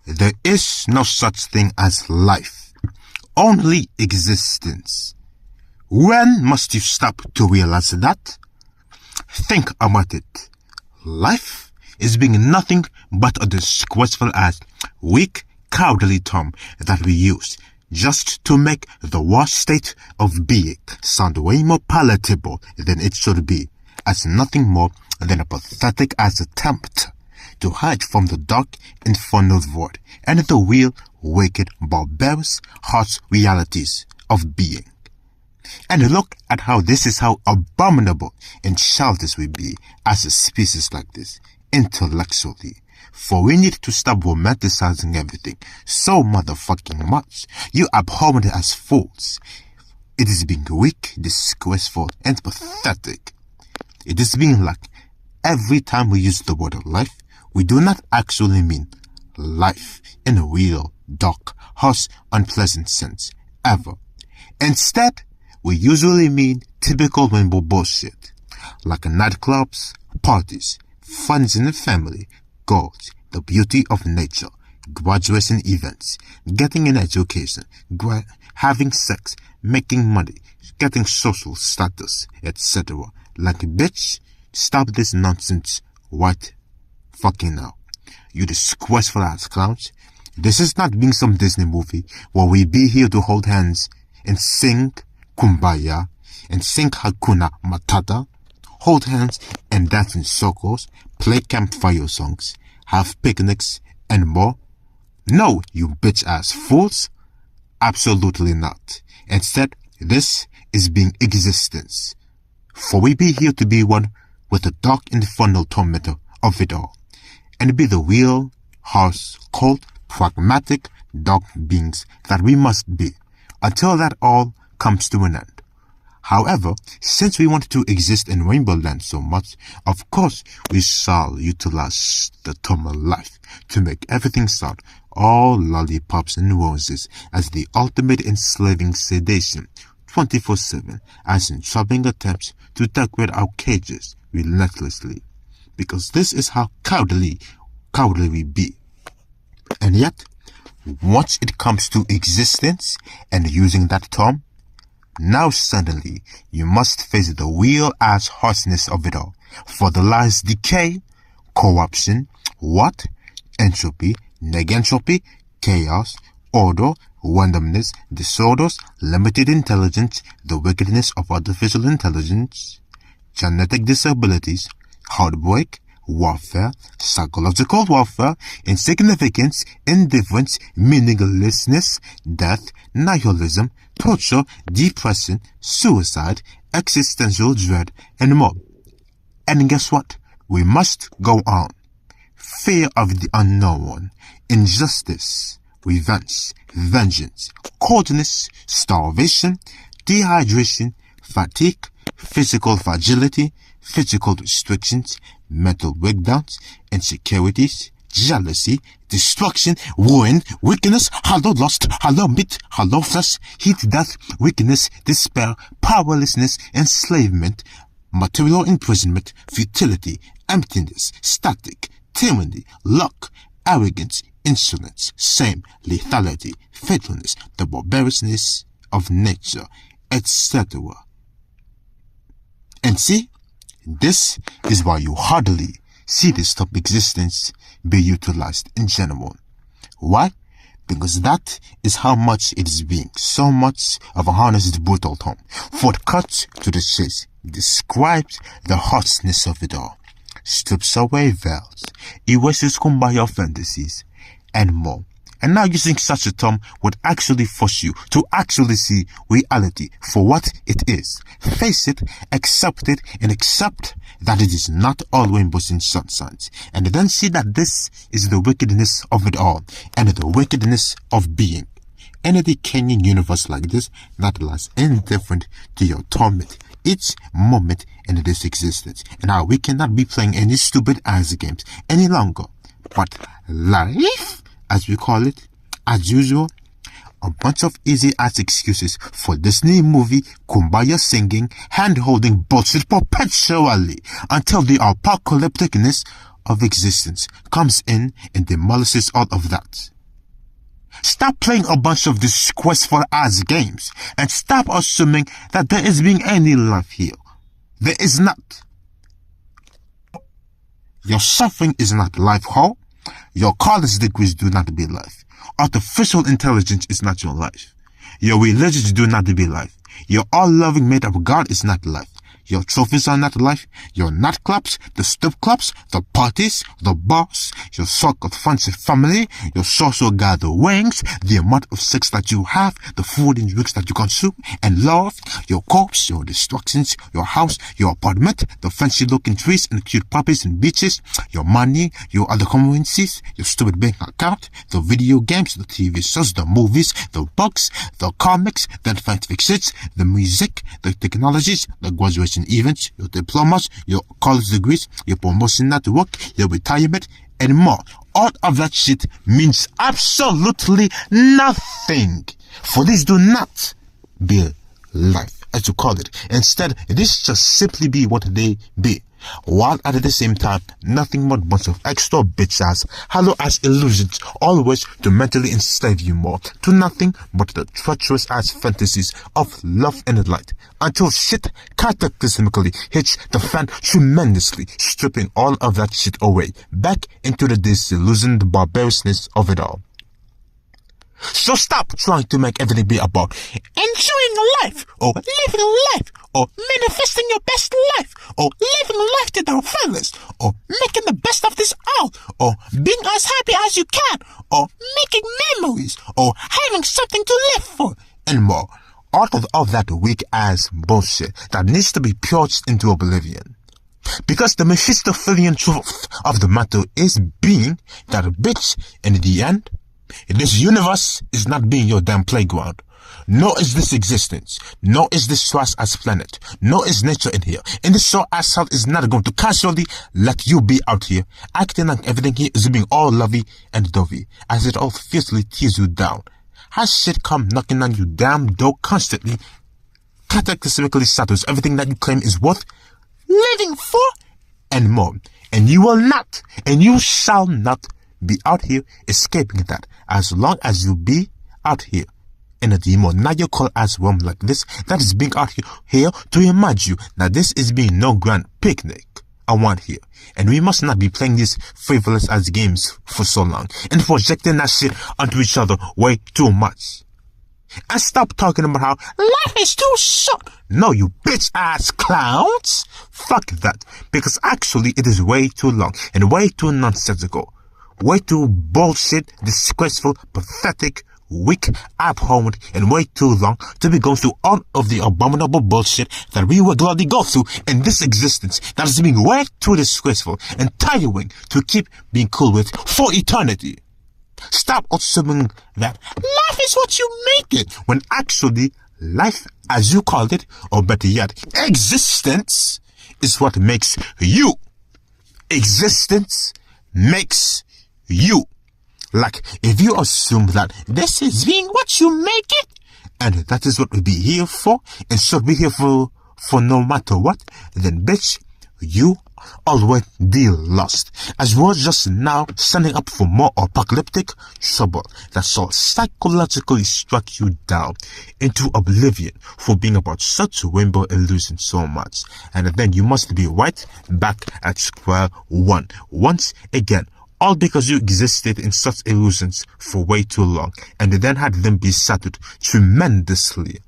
There is no such thing as life, only existence. When must you stop to realize that? Think about it. Life is being nothing but a disgraceful as weak, cowardly term that we use just to make the worst state of being sound way more palatable than it should be, as nothing more than a pathetic as attempt to hide from the dark infernal void and the real, wicked, barbarous, harsh realities of being. And look at how this is how abominable and childish we be as a species like this, intellectually. For we need to stop romanticizing everything so motherfucking much. You abhor it as fools. It is being weak, disgraceful, and pathetic. It is being like every time we use the word life, we do not actually mean life in a real, dark, harsh, unpleasant sense, ever. Instead, we usually mean typical rainbow bullshit, like nightclubs, parties, friends in the family, goals, the beauty of nature, graduation events, getting an education, having sex, making money, getting social status, etc. Like, bitch, stop this nonsense right fucking now. You disgraceful ass clowns. This is not being some Disney movie where we be here to hold hands and sing Kumbaya and sing Hakuna Matata, hold hands and dance in circles, play campfire songs, have picnics and more. No, you bitch ass fools. Absolutely not. Instead, this is being existence. For we be here to be one with the dark infernal tormentor of it all, and be the real, harsh, cold, pragmatic, dark beings that we must be, until that all comes to an end. However, since we want to exist in Rainbow Land so much, of course we shall utilize the term life to make everything sound all lollipops and roses as the ultimate enslaving sedation, 24/7, as in chopping attempts to decorate our cages relentlessly. Because this is how cowardly we be. And yet, once it comes to existence and using that term, now suddenly you must face the real ass harshness of it all. For the lies decay, corruption, what? Entropy, negentropy, chaos, order, randomness, disorders, limited intelligence, the wickedness of artificial intelligence, genetic disabilities, heartbreak, warfare, psychological warfare, insignificance, indifference, meaninglessness, death, nihilism, torture, depression, suicide, existential dread, and more. And guess what? We must go on. Fear of the unknown, injustice, revenge, vengeance, coldness, starvation, dehydration, fatigue, physical fragility, physical restrictions, mental breakdowns, insecurities, jealousy, destruction, ruin, weakness, hollow lust, hollow meat, hollow flesh, heat, death, weakness, despair, powerlessness, enslavement, material imprisonment, futility, emptiness, static, tyranny, luck, arrogance, insolence, shame, lethality, faithfulness, the barbarousness of nature, etc. And see, this is why you hardly see this top existence be utilized in general. Why? Because that is how much it is being so much of a harnessed brutal term. For it cuts to the chase, describes the harshness of it all, strips away veils, erases kumbaya fantasies, and more. And now using such a term would actually force you to actually see reality for what it is. Face it, accept it, and accept that it is not all rainbows and sunshines. And then see that this is the wickedness of it all, and the wickedness of being. Any decaying universe like this that lies indifferent to your torment each moment in this existence. And now we cannot be playing any stupid ass games any longer. But life, as we call it, as usual, a bunch of easy-ass excuses for Disney movie, kumbaya singing, hand-holding bullshit perpetually until the apocalypticness of existence comes in and demolishes all of that. Stop playing a bunch of disgraceful ass games and stop assuming that there is being any life here. There is not. Your suffering is not life, ho. Your college degrees do not be life. Artificial intelligence is not your life. Your religions do not be life. Your all-loving made-up God is not life. Your trophies are not life. Your nightclubs, the strip clubs, the parties, the bars, your so-called fancy family, your social gatherings, the amount of sex that you have, the food and drinks that you consume and love, your corpse, your distractions, your house, your apartment, the fancy-looking trees and cute puppies and beaches, your money, your other currencies, your stupid bank account, the video games, the TV shows, the movies, the books, the comics, the scientific shits, the music, the technologies, the graduation events, your diplomas, your college degrees, your promotion at work, your retirement, and more. All of that shit means absolutely nothing. For these do not be life, as you call it. Instead, this just simply be what they be. While at the same time, nothing but a bunch of extra bitch-ass, hollow-ass illusions, always to mentally enslave you more, to nothing but the treacherous-ass fantasies of love and light, until shit cataclysmically hits the fan tremendously, stripping all of that shit away, back into the disillusioned barbarousness of it all. So stop trying to make everything be about enjoying life, or living life, or manifesting your best life, or living life to the fullest, or making the best of this all, or being as happy as you can, or making memories, or having something to live for, and more. All of that weak-ass bullshit that needs to be purged into oblivion. Because the Mephistophelian truth of the matter is being that bitch, in the end, this universe is not being your damn playground. Nor is this existence. Nor is this trash as planet. Nor is nature in here. And this soul as hell is not going to casually let you be out here, acting like everything here is being all lovey and dovey, as it all fiercely tears you down. Has shit come knocking on your damn door constantly, cataclysmically shatters everything that you claim is worth living for, and more. And you will not, and you shall not be out here escaping that, as long as you be out here in a demoniacal ass realm like this that is being out here to remind you that this is being no grand picnic I want here, and we must not be playing these frivolous ass games for so long and projecting that shit onto each other way too much. And stop talking about how life is too short. No, you bitch ass clowns. Fuck that, because actually it is way too long and way too nonsensical. Way too bullshit, disgraceful, pathetic, weak, abhorrent, and way too long to be going through all of the abominable bullshit that we regularly go through in this existence that is being way too disgraceful and tiring to keep being cool with for eternity. Stop assuming that life is what you make it, when actually life, as you called it, or better yet, existence, is what makes you. Existence makes you. Like, if you assume that this is being what you make it, and that is what we be here for, and should be here for no matter what, then bitch, you already lost, as well just now standing up for more apocalyptic trouble that shall psychologically strike you down into oblivion for being about such a rainbow illusion so much, and then you must be right back at square one once again. All because you existed in such illusions for way too long, and then had them be shattered tremendously.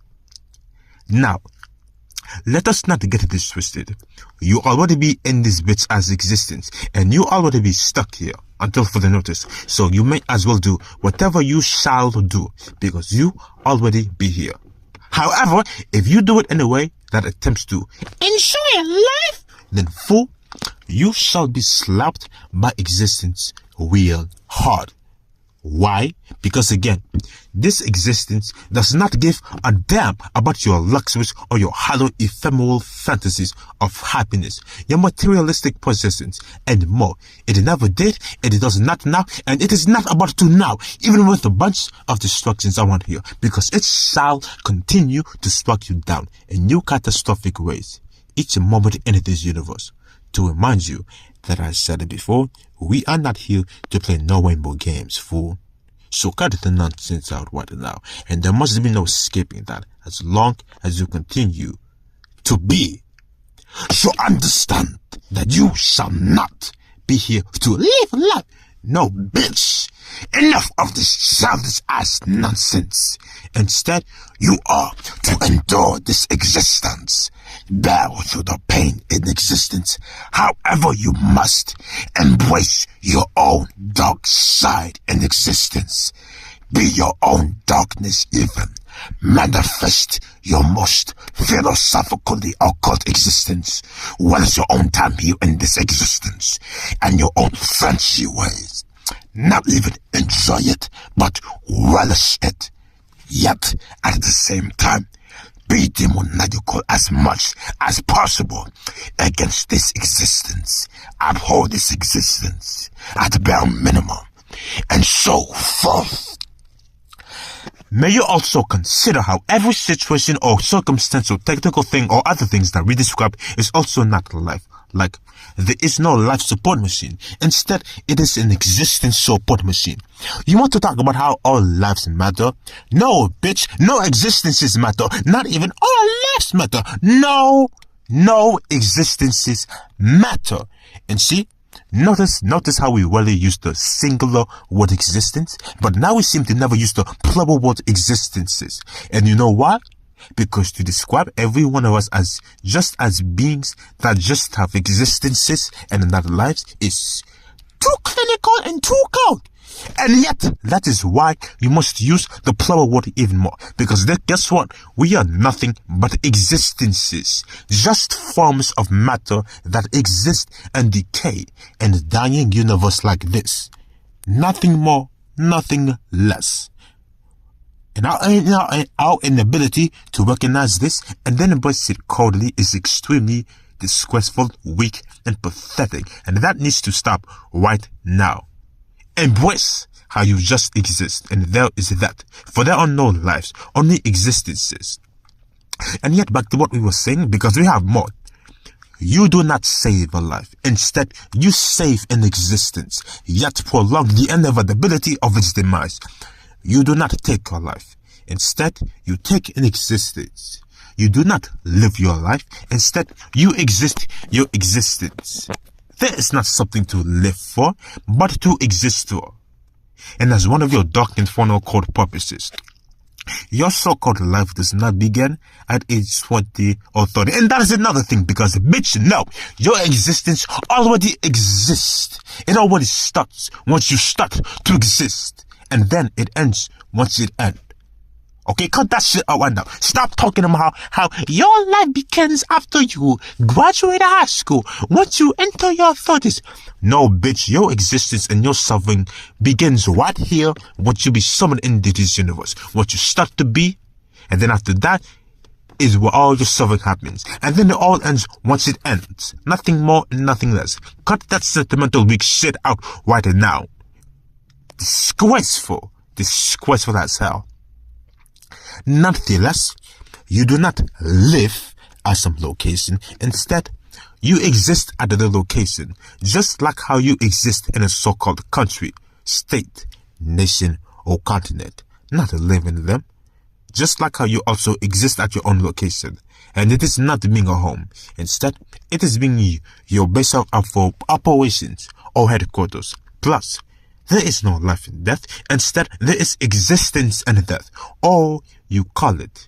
Now, let us not get this twisted. You already be in this bitch as existence, and you already be stuck here until further notice. So you may as well do whatever you shall do, because you already be here. However, if you do it in a way that attempts to enjoy life, then fool, you shall be slapped by existence real hard. Why? Because again, this existence does not give a damn about your luxuries or your hollow ephemeral fantasies of happiness, your materialistic possessions, and more. It never did, it does not now, and it is not about to now, even with a bunch of destructions around here, because it shall continue to strike you down in new catastrophic ways, each moment in this universe, to remind you that I said it before, we are not here to play no rainbow games, fool. So cut the nonsense out right now, and there must be no escaping that as long as you continue to be. So understand that you shall not be here to live life. No, bitch. Enough of this childish ass nonsense. Instead, you are to endure this existence. Bear through the pain in existence. However you must. Embrace your own dark side in existence. Be your own darkness even. Manifest your most philosophically occult existence. What is your own time here in this existence? And your own fancy ways. Not even enjoy it, but relish it. Yet, at the same time, be demoniacal as much as possible against this existence. Abhor this existence at bare minimum, and so forth. May you also consider how every situation or circumstance or technical thing or other things that we describe is also not life. Like, there is no life support machine. Instead, it is an existence support machine. You want to talk about how all lives matter? No, bitch. No existences matter. Not even all lives matter. No existences matter. And see, notice how we rarely use the singular word existence, but now we seem to never use the plural word existences. And you know why? Because to describe every one of us as just as beings that just have existences and not lives is too clinical and too cold. And yet, that is why you must use the plural word even more. Because then, guess what? We are nothing but existences. Just forms of matter that exist and decay in a dying universe like this. Nothing more, nothing less. And our inability to recognize this and then embrace it coldly is extremely disgraceful, weak, and pathetic. And that needs to stop right now. Embrace how you just exist, and there is that. For there are no lives, only existences. And yet, back to what we were saying, because we have more. You do not save a life. Instead, you save an existence, yet prolong the inevitability of its demise. You do not take a life. Instead, you take an existence. You do not live your life. Instead, you exist your existence. There is not something to live for, but to exist for. And as one of your dark infernal code purposes, your so-called life does not begin at age 20 or 30. And that is another thing, because bitch, no, your existence already exists. It already starts once you start to exist. And then it ends once it ends. Okay, cut that shit out right now. Stop talking about how your life begins after you graduate high school, once you enter your 30s. No, bitch, your existence and your suffering begins right here, once you be summoned into this universe. What you start to be, and then after that is where all your suffering happens. And then it all ends once it ends. Nothing more and nothing less. Cut that sentimental weak shit out right now. Disgraceful. Disgraceful as hell. Nonetheless, you do not live at some location. Instead, you exist at the location, just like how you exist in a so-called country, state, nation, or continent. Not live in them. Just like how you also exist at your own location. And it is not being a home. Instead, it is being your base of operations or headquarters. Plus, there is no life and death. Instead, there is existence and death. Or you call it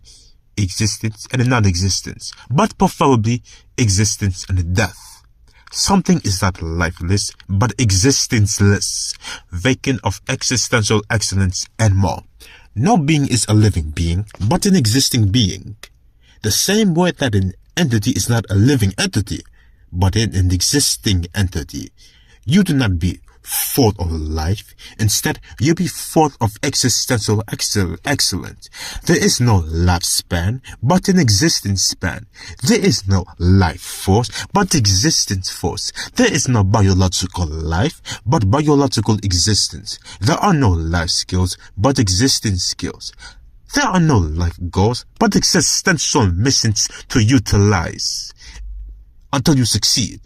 existence and non-existence, but preferably existence and death. Something is not lifeless, but existenceless, vacant of existential excellence and more. No being is a living being, but an existing being. The same way that an entity is not a living entity, but an existing entity. You do not be forth of life. Instead, you be forth of existential excellence. There is no lifespan, but an existence span. There is no life force, but existence force. There is no biological life, but biological existence. There are no life skills, but existence skills. There are no life goals, but existential missions to utilize until you succeed.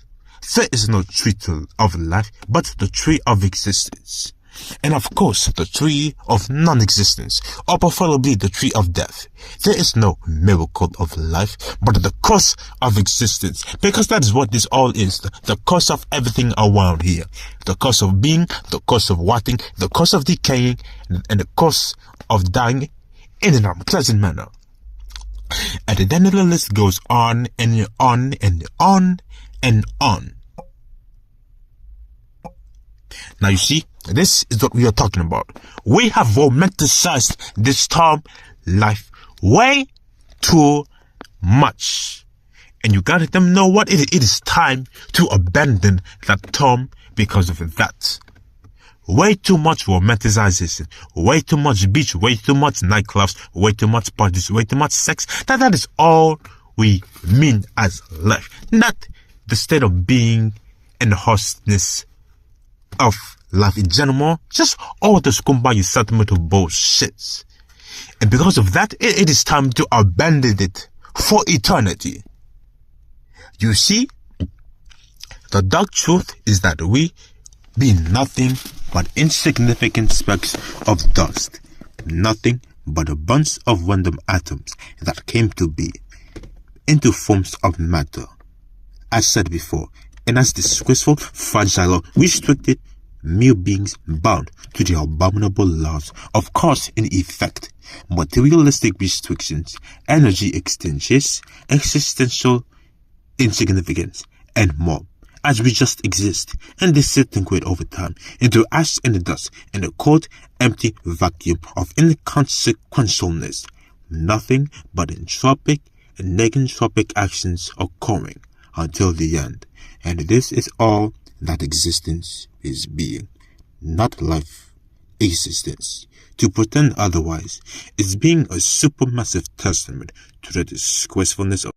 there is no tree of life, but the tree of existence. And of course, the tree of non-existence, or preferably the tree of death. There is no miracle of life, but the curse of existence. Because that is what this all is. The curse of everything around here. The curse of being, the curse of rotting, the curse of decaying, and the curse of dying in an unpleasant manner. And then the list goes on and on and on and on. Now you see, this is what we are talking about. We have romanticized this term life way too much. And you gotta let them know what it is time to abandon that term because of that. Way too much romanticization, way too much beach, way too much nightclubs, way too much parties, way too much sex. That is all we mean as life. Not the state of being and the hostness of life in general. Just all this combined sentimental bullshit. And because of that, it is time to abandon it for eternity. You see, the dark truth is that we be nothing but insignificant specks of dust. Nothing but a bunch of random atoms that came to be into forms of matter. As said before, and as disgraceful, fragile, restricted, mere beings bound to the abominable laws of cause and effect, materialistic restrictions, energy exchanges, existential insignificance, and more, as we just exist and disintegrate over time into ash and dust in a cold, empty vacuum of inconsequentialness. Nothing but entropic and negentropic actions occurring until the end. And this is all that existence is being, not life. Existence, to pretend otherwise, is being a supermassive testament to the disgracefulness of